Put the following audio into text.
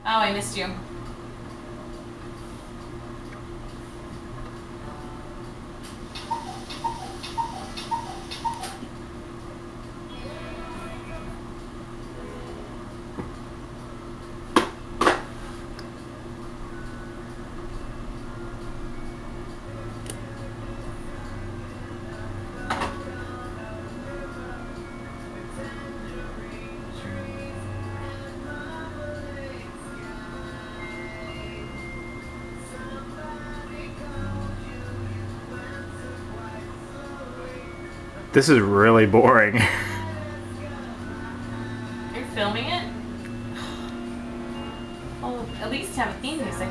Oh, I missed you. This is really boring. You're filming it? Oh, at least have a theme music.